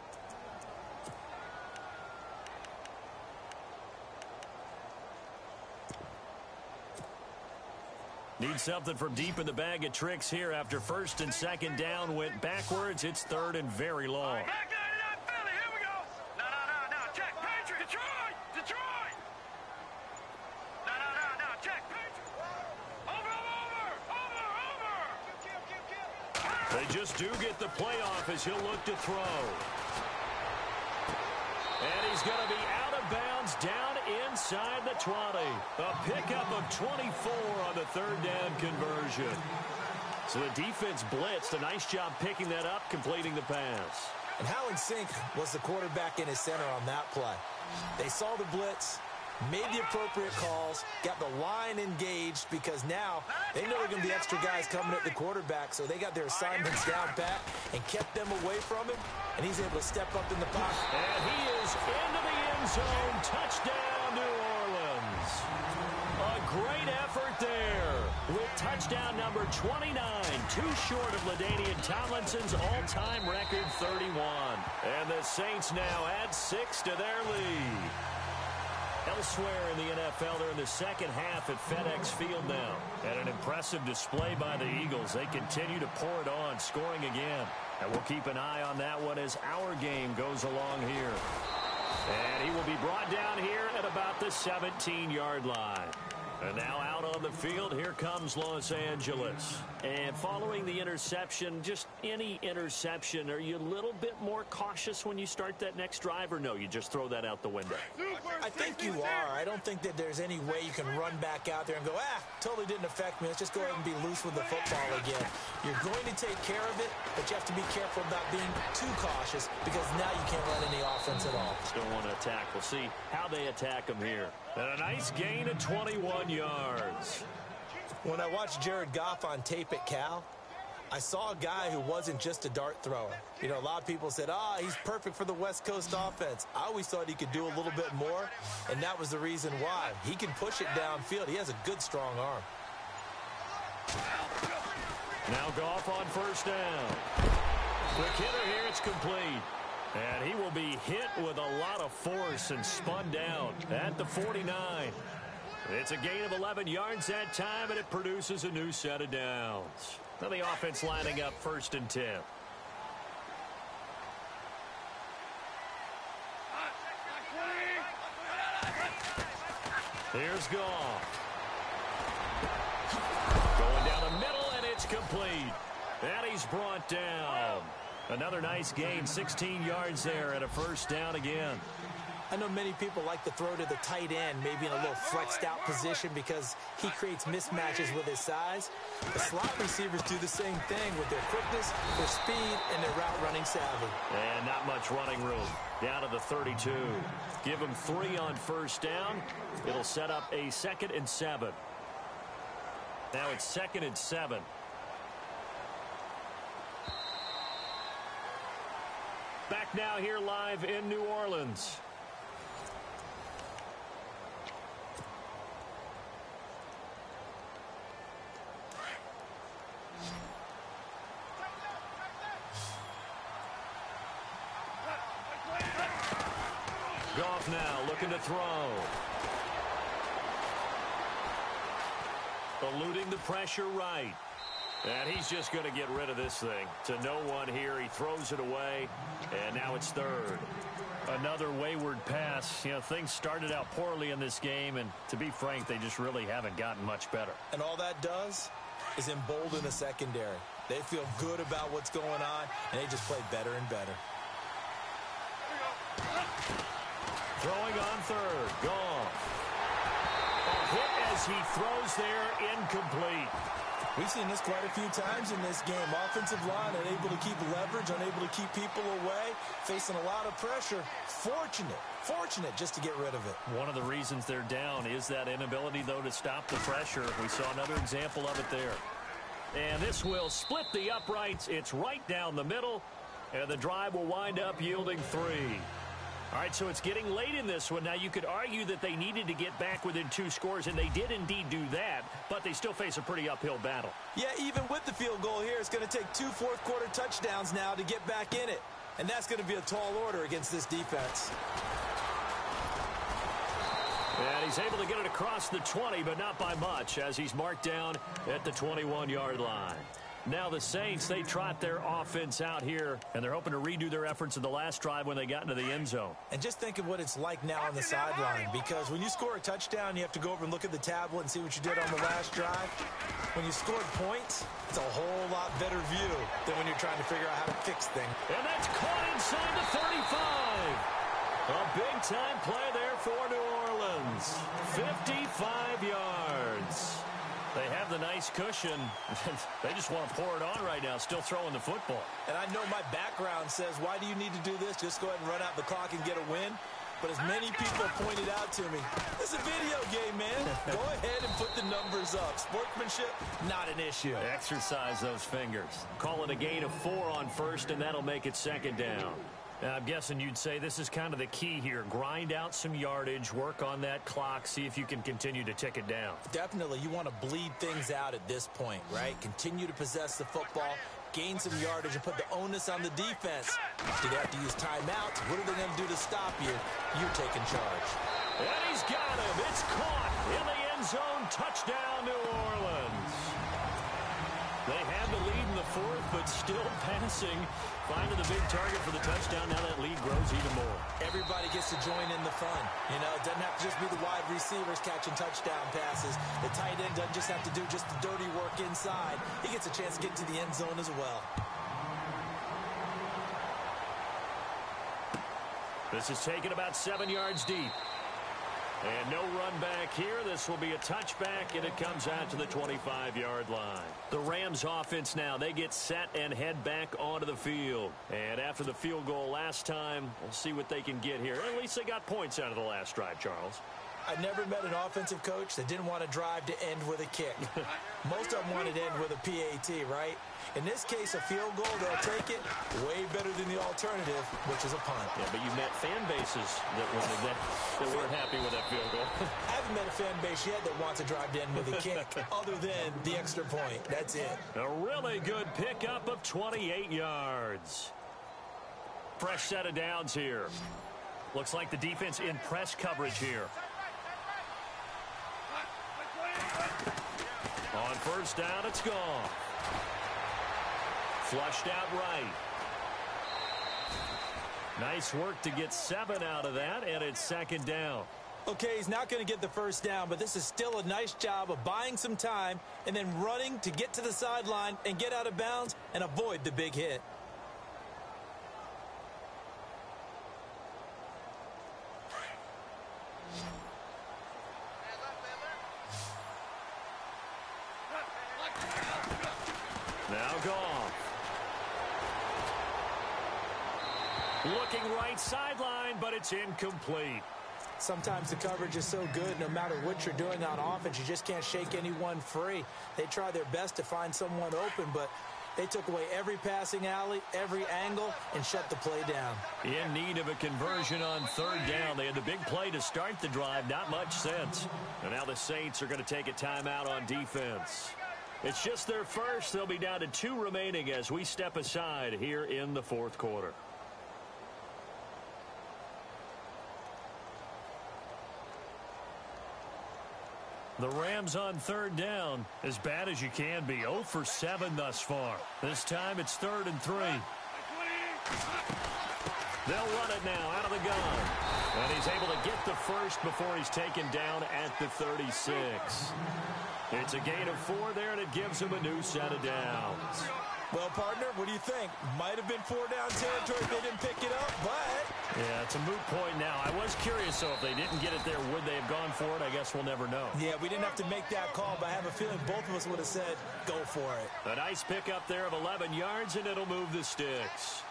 Need something from deep in the bag of tricks here after 1st and 2nd down went backwards. It's 3rd and very long. Back 99 Philly. Here we go. No. Check. Patriot. Detroit. No. Check. Patriot. Over. They just do get the playoff as he'll look to throw. And he's going to be out of bounds down inside the 20. A pickup of 24 on the 3rd down conversion. So the defense blitzed. A nice job picking that up, completing the pass. And how in sync was the quarterback and his center on that play? They saw the blitz, Made the appropriate calls, got the line engaged because now they know there are going to be extra guys coming at the quarterback, so they got their assignments down pat and kept them away from him, and he's able to step up in the pocket. And he is into the end zone. Touchdown, New Orleans. A great effort there with touchdown number 29, too short of LaDainian Tomlinson's all-time record 31. And the Saints now add 6 to their lead. Elsewhere in the NFL, they're in the second half at FedEx Field now. And an impressive display by the Eagles. They continue to pour it on, scoring again. And we'll keep an eye on that one as our game goes along here. And he will be brought down here at about the 17-yard line. And now out on the field, here comes Los Angeles. And following the interception, just any interception, are you a little bit more cautious when you start that next drive, or no, you just throw that out the window? I think you are. I don't think that there's any way you can run back out there and go, totally didn't affect me. Let's just go ahead and be loose with the football again. You're going to take care of it, but you have to be careful about being too cautious because now you can't run any offense at all. Still want to attack. We'll see how they attack them here. And a nice gain of 21 yards. When I watched Jared Goff on tape at Cal, I saw a guy who wasn't just a dart thrower. You know, a lot of people said, he's perfect for the West Coast offense. I always thought he could do a little bit more, and that was the reason why. He can push it downfield. He has a good, strong arm. Now Goff on first down. Quick hitter here, it's complete. And he will be hit with a lot of force and spun down at the 49. It's a gain of 11 yards that time, and it produces a new set of downs. Now the offense lining up 1st and 10. Here's Goff. Going down the middle, and it's complete. And he's brought down. Another nice gain, 16 yards there, and a first down again. I know many people like to throw to the tight end, maybe in a little flexed out position because he creates mismatches with his size. The slot receivers do the same thing with their quickness, their speed, and their route running savvy. And not much running room. Down to the 32. Give him 3 on first down. It'll set up a 2nd and 7. Now it's 2nd and 7. Back now here live in New Orleans. Goff now looking to throw. Eluding the pressure right. And he's just going to get rid of this thing. To no one here. He throws it away. And now it's 3rd. Another wayward pass. You know, things started out poorly in this game. And to be frank, they just really haven't gotten much better. And all that does is embolden the secondary. They feel good about what's going on. And they just play better and better. Throwing on 3rd. Goff. A hit as he throws there. Incomplete. We've seen this quite a few times in this game. Offensive line unable to keep leverage, unable to keep people away, facing a lot of pressure. Fortunate just to get rid of it. One of the reasons they're down is that inability, though, to stop the pressure. We saw another example of it there. And this will split the uprights. It's right down the middle, and the drive will wind up yielding 3. All right, so it's getting late in this one. Now, you could argue that they needed to get back within 2 scores, and they did indeed do that, but they still face a pretty uphill battle. Yeah, even with the field goal here, it's going to take 2 fourth-quarter touchdowns now to get back in it, and that's going to be a tall order against this defense. And he's able to get it across the 20, but not by much, as he's marked down at the 21-yard line. Now the Saints, they trot their offense out here, and they're hoping to redo their efforts in the last drive when they got into the end zone. And just think of what it's like now on the sideline, because when you score a touchdown, you have to go over and look at the tablet and see what you did on the last drive. When you scored points, it's a whole lot better view than when you're trying to figure out how to fix things. And that's caught inside the 35. A big-time play there for New Orleans. 55 yards. They have the nice cushion. They just want to pour it on right now, still throwing the football. And I know my background says, why do you need to do this? Just go ahead and run out the clock and get a win. but as many people pointed out to me, this is a video game, man. Go ahead and put the numbers up. Sportsmanship, not an issue. Exercise those fingers. Call it a gain of 4 on first, and that'll make it second down. Now, I'm guessing you'd say this is kind of the key here. Grind out some yardage, work on that clock, see if you can continue to tick it down. Definitely, you want to bleed things out at this point, right? Continue to possess the football, gain some yardage, and put the onus on the defense. Do they have to use timeouts? What are they going to do to stop you? You're taking charge. And he's got him. It's caught in the end zone. Touchdown, New Orleans. They had the lead in the fourth, but still passing. Finding the big target for the touchdown. Now that lead grows even more. Everybody gets to join in the fun. You know, it doesn't have to just be the wide receivers catching touchdown passes. The tight end doesn't just have to do just the dirty work inside. He gets a chance to get to the end zone as well. This is taken about 7 yards deep. And no run back here. This will be a touchback, and it comes out to the 25-yard line. The Rams offense now, they get set and head back onto the field. And after the field goal last time, we'll see what they can get here. At least they got points out of the last drive, Charles. I never met an offensive coach that didn't want to drive to end with a kick. Most of them wanted to end with a PAT, right? In this case, a field goal, they'll take it way better than the alternative, which is a punt. Yeah, but you met fan bases that wanted that weren't happy with that field goal. I haven't met a fan base yet that wants to drive to end with a kick, other than the extra point. That's it. A really good pickup of 28 yards. Fresh set of downs here. Looks like the defense in press coverage here. On first down, it's gone. Flushed out right. Nice work to get 7 out of that, and it's second down. Okay, he's not going to get the first down, but this is still a nice job of buying some time and then running to get to the sideline and get out of bounds and avoid the big hit. Now Goff. Looking right sideline, but it's incomplete. Sometimes the coverage is so good, no matter what you're doing on offense, you just can't shake anyone free. They try their best to find someone open, but they took away every passing alley, every angle, and shut the play down. In need of a conversion on third down. They had the big play to start the drive. Not much sense. And now the Saints are going to take a timeout on defense. It's just their first. They'll be down to 2 remaining as we step aside here in the fourth quarter. The Rams on third down, as bad as you can be. 0 for 7 thus far. This time it's 3rd and 3. They'll run it now out of the gun. And he's able to get the first before he's taken down at the 36. It's a gain of 4 there, and it gives him a new set of downs. Well, partner, what do you think? Might have been 4-down territory if they didn't pick it up, but... Yeah, it's a moot point now. I was curious, so if they didn't get it there, would they have gone for it? I guess we'll never know. Yeah, we didn't have to make that call, but I have a feeling both of us would have said, go for it. A nice pickup there of 11 yards, and it'll move the sticks.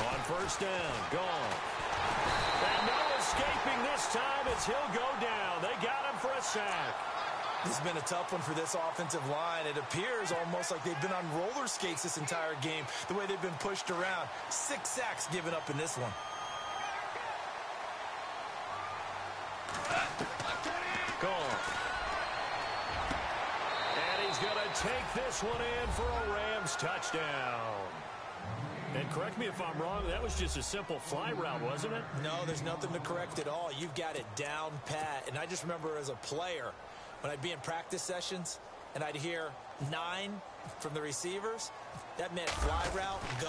On first down, gone. And no escaping this time as he'll go down. They got him for a sack. This has been a tough one for this offensive line. It appears almost like they've been on roller skates this entire game, the way they've been pushed around. 6 sacks given up in this one. Gone. And he's going to take this one in for a Rams touchdown. And correct me if I'm wrong, that was just a simple fly route, wasn't it? No, there's nothing to correct at all. You've got it down pat. And I just remember as a player, when I'd be in practice sessions and I'd hear 9 from the receivers, that meant fly route, go,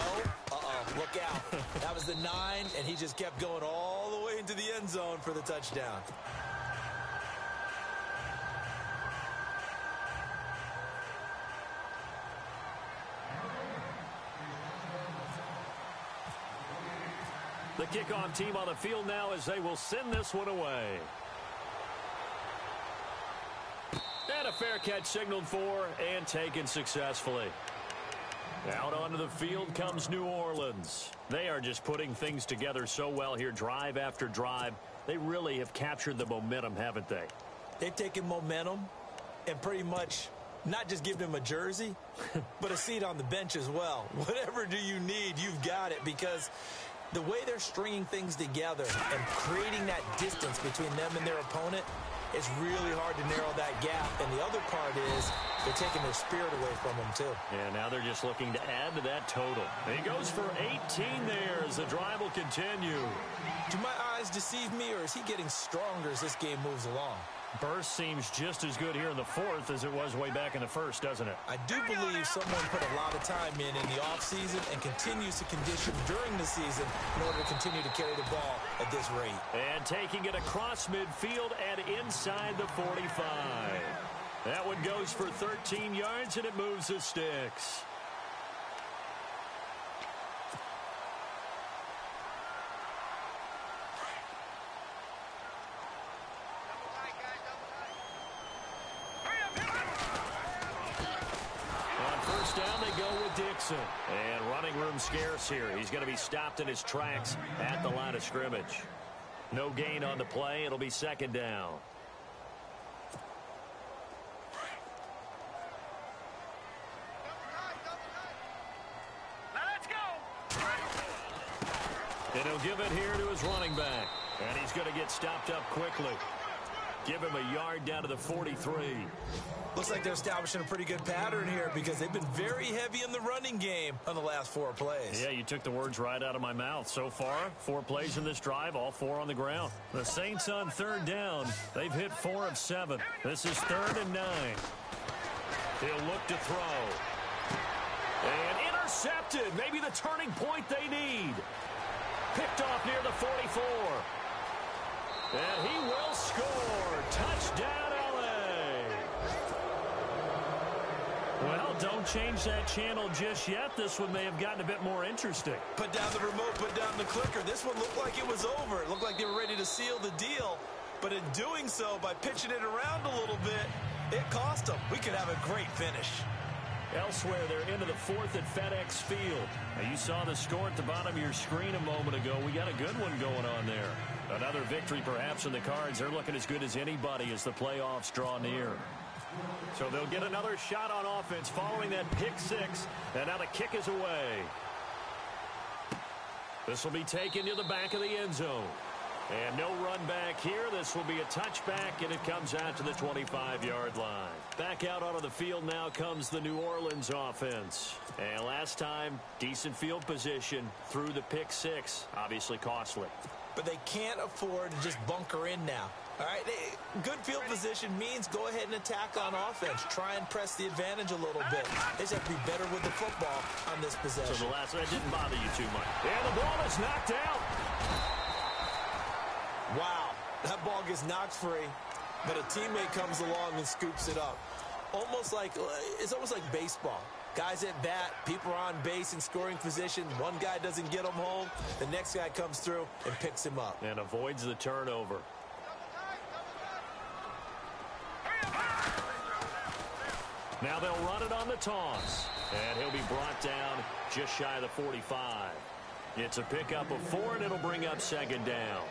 look out. That was the 9, and he just kept going all the way into the end zone for the touchdown. The kickoff team on the field now as they will send this one away. And a fair catch signaled for and taken successfully. Out onto the field comes New Orleans. They are just putting things together so well here, drive after drive. They really have captured the momentum, haven't they? They've taken momentum and pretty much not just given him a jersey, but a seat on the bench as well. Whatever do you need, you've got it, because the way they're stringing things together and creating that distance between them and their opponent, it's really hard to narrow that gap. And the other part is they're taking their spirit away from them, too. And now they're just looking to add to that total. He goes for 18 there as the drive will continue. Do my eyes deceive me, or is he getting stronger as this game moves along? Burst seems just as good here in the fourth as it was way back in the first, doesn't it? I do believe someone put a lot of time in the offseason and continues to condition during the season in order to continue to carry the ball at this rate. And taking it across midfield and inside the 45. That one goes for 13 yards, and it moves the sticks. And running room scarce here. He's going to be stopped in his tracks at the line of scrimmage. No gain on the play. It'll be second down. Now let's go. And he'll give it here to his running back. And he's going to get stopped up quickly. Give him a yard down to the 43. Looks like they're establishing a pretty good pattern here because they've been very heavy in the running game on the last 4 plays. Yeah, you took the words right out of my mouth. So far, 4 plays in this drive, all 4 on the ground. The Saints on third down. They've hit 4 of 7. This is 3rd and 9. He'll look to throw. And intercepted. Maybe the turning point they need. Picked off near the 44. And he will score. Touchdown, L.A. Well, don't change that channel just yet. This one may have gotten a bit more interesting. Put down the remote, put down the clicker. This one looked like it was over. It looked like they were ready to seal the deal. But in doing so, by pitching it around a little bit, it cost them. We could have a great finish. Elsewhere, they're into the 4th at FedEx Field. Now, you saw the score at the bottom of your screen a moment ago. We got a good one going on there. Another victory perhaps in the cards. They're looking as good as anybody as the playoffs draw near. So they'll get another shot on offense following that pick 6. And now the kick is away. This will be taken to the back of the end zone. And no run back here. This will be a touchback, and it comes out to the 25-yard line. Back out onto the field now comes the New Orleans offense. And last time, decent field position through the pick 6. Obviously costly. But they can't afford to just bunker in now. All right, good field position means go ahead and attack on offense. Try and press the advantage a little bit. They just have to be better with the football on this possession. So the last one didn't bother you too much. And the ball is knocked out. Wow, that ball gets knocked free, but a teammate comes along and scoops it up. It's almost like baseball. Guys at bat, people are on base in scoring position. One guy doesn't get him home. The next guy comes through and picks him up. And avoids the turnover. Now they'll run it on the toss. And he'll be brought down just shy of the 45. It's a pickup of 4, and it'll bring up second down.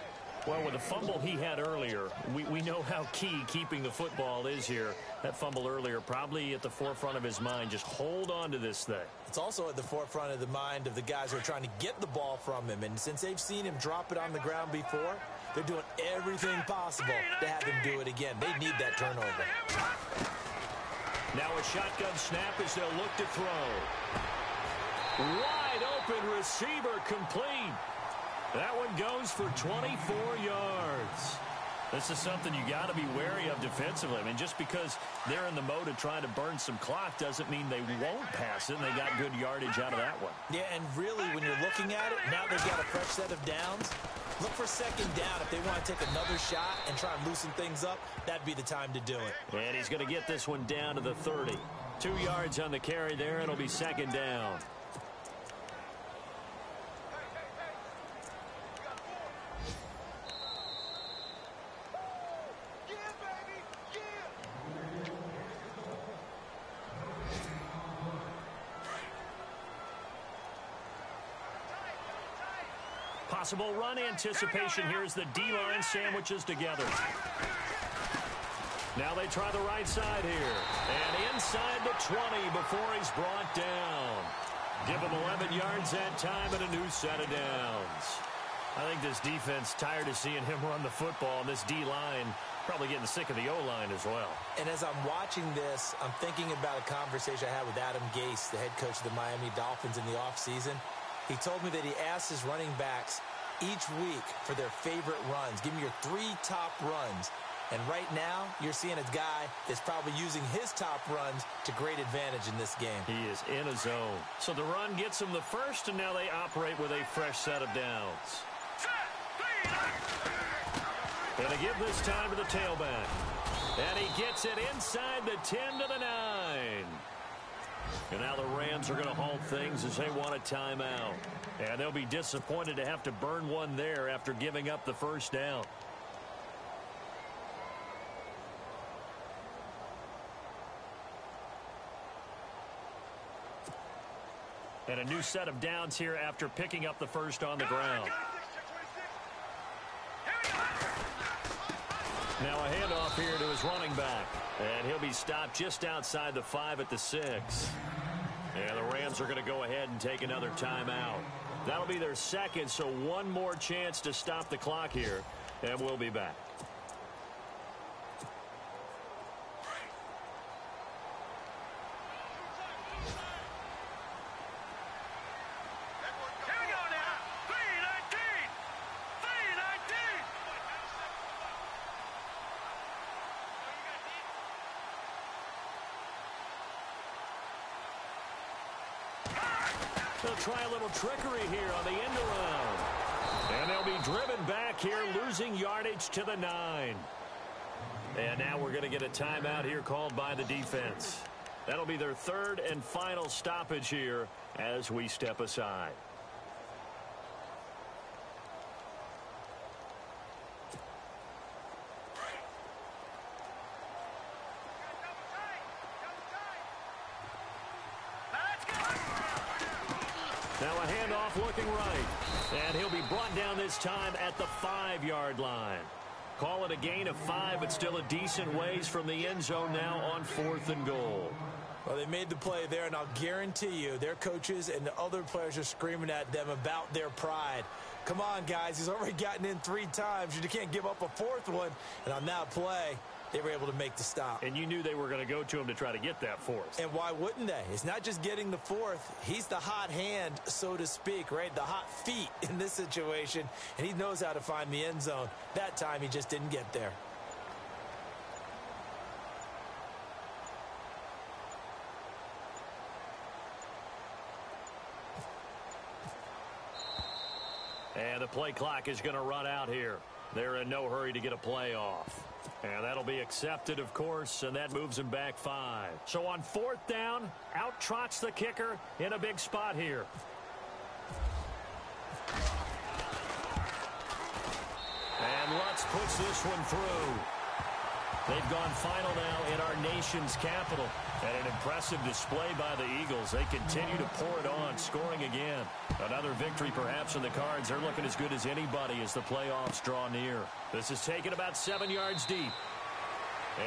Well, with the fumble he had earlier, we know how key keeping the football is here. That fumble earlier probably at the forefront of his mind. Just hold on to this thing. It's also at the forefront of the mind of the guys who are trying to get the ball from him. And since they've seen him drop it on the ground before, they're doing everything possible to have him do it again. They need that turnover. Now a shotgun snap as they'll look to throw. Wide open receiver complete. That one goes for 24 yards. This is something you got to be wary of defensively. I mean, just because they're in the mode of trying to burn some clock doesn't mean they won't pass it, and they got good yardage out of that one. Yeah, and really, when you're looking at it, now they've got a fresh set of downs. Look for second down. If they want to take another shot and try and loosen things up, that'd be the time to do it. And he's going to get this one down to the 30. 2 yards on the carry there. It'll be second down. Possible run anticipation here as the D-line sandwiches together. Now they try the right side here. And inside the 20 before he's brought down. Give him 11 yards that time and a new set of downs. I think this defense tired of seeing him run the football, and this D-line probably getting sick of the O-line as well. And as I'm watching this, I'm thinking about a conversation I had with Adam Gase, the head coach of the Miami Dolphins in the offseason. He told me that he asked his running backs each week for their favorite runs. Give me your 3 top runs. And right now, you're seeing a guy that's probably using his top runs to great advantage in this game. He is in a zone. So the run gets him the first, and now they operate with a fresh set of downs. And a give this time to the tailback. And he gets it inside the 10 to the 9. And now the Rams are going to halt things as they want a timeout. And they'll be disappointed to have to burn one there after giving up the first down. And a new set of downs here after picking up the first on the ground. Now a handoff here to his running back. And he'll be stopped just outside the 5 at the 6. And the Rams are going to go ahead and take another timeout. That'll be their second, so one more chance to stop the clock here. And we'll be back. They'll try a little trickery here on the end around. And they'll be driven back here, losing yardage to the 9. And now we're going to get a timeout here called by the defense. That'll be their third and final stoppage here as we step aside. Now a handoff looking right. And he'll be brought down this time at the 5-yard line. Call it a gain of 5, but still a decent ways from the end zone now on 4th and goal. Well, they made the play there, and I'll guarantee you their coaches and the other players are screaming at them about their pride. Come on, guys. He's already gotten in 3 times. You can't give up a 4th one. And on that play, they were able to make the stop. And you knew they were going to go to him to try to get that 4th. And why wouldn't they? It's not just getting the 4th. He's the hot hand, so to speak, right? The hot feet in this situation. And he knows how to find the end zone. That time, he just didn't get there. And the play clock is going to run out here. They're in no hurry to get a play off. And that'll be accepted, of course, and that moves him back 5. So on 4th down, out trots the kicker in a big spot here. And Lutz puts this one through. They've gone final now in our nation's capital. And an impressive display by the Eagles. They continue to pour it on, scoring again. Another victory perhaps in the cards. They're looking as good as anybody as the playoffs draw near. This is taken about 7 yards deep.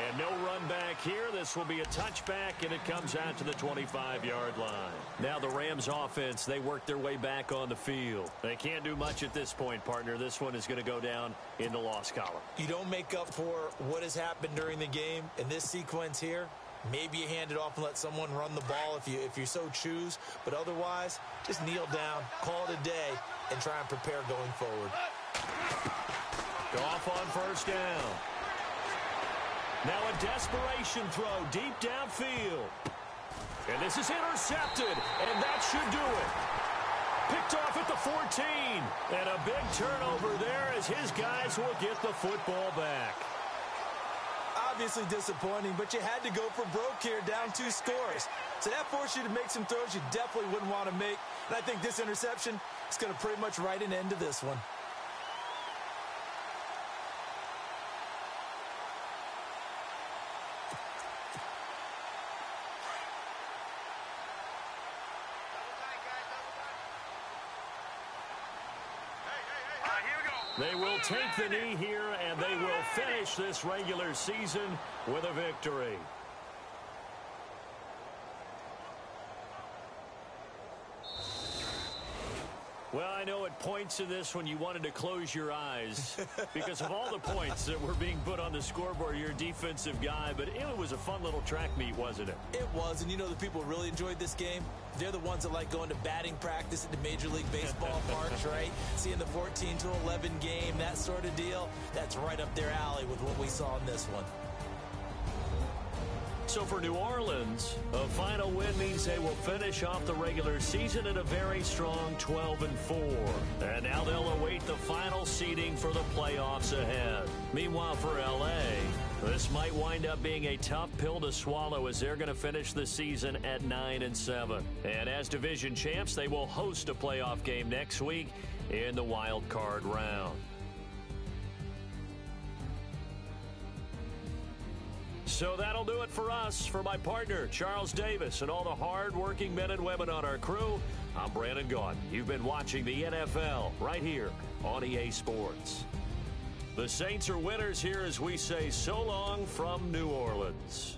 And no run back here. This will be a touchback, and it comes out to the 25-yard line. Now the Rams offense, they work their way back on the field. They can't do much at this point, partner. This one is going to go down in the loss column. You don't make up for what has happened during the game in this sequence here. Maybe you hand it off and let someone run the ball if you so choose. But otherwise, just kneel down, call it a day, and try and prepare going forward. Goff on 1st down. Now a desperation throw deep downfield. And this is intercepted, and that should do it. Picked off at the 14. And a big turnover there as his guys will get the football back. Obviously disappointing, but you had to go for broke here, down 2 scores. So that forced you to make some throws you definitely wouldn't want to make. And I think this interception is going to pretty much write an end to this one. They will take the knee here, and they will finish this regular season with a victory. Well, I know at points in this when you wanted to close your eyes because of all the points that were being put on the scoreboard, you're a defensive guy, but it was a fun little track meet, wasn't it? It was, and you know the people who really enjoyed this game? They're the ones that like going to batting practice at the Major League Baseball parks, right? Seeing the 14-11 game, that sort of deal. That's right up their alley with what we saw in this one. So for New Orleans, a final win means they will finish off the regular season at a very strong 12-4. And now they'll await the final seeding for the playoffs ahead. Meanwhile, for L.A., this might wind up being a tough pill to swallow as they're going to finish the season at 9-7. And as division champs, they will host a playoff game next week in the wild card round. So that'll do it for us. For my partner, Charles Davis, and all the hard-working men and women on our crew, I'm Brandon Gaudin. You've been watching the NFL right here on EA Sports. The Saints are winners here as we say so long from New Orleans.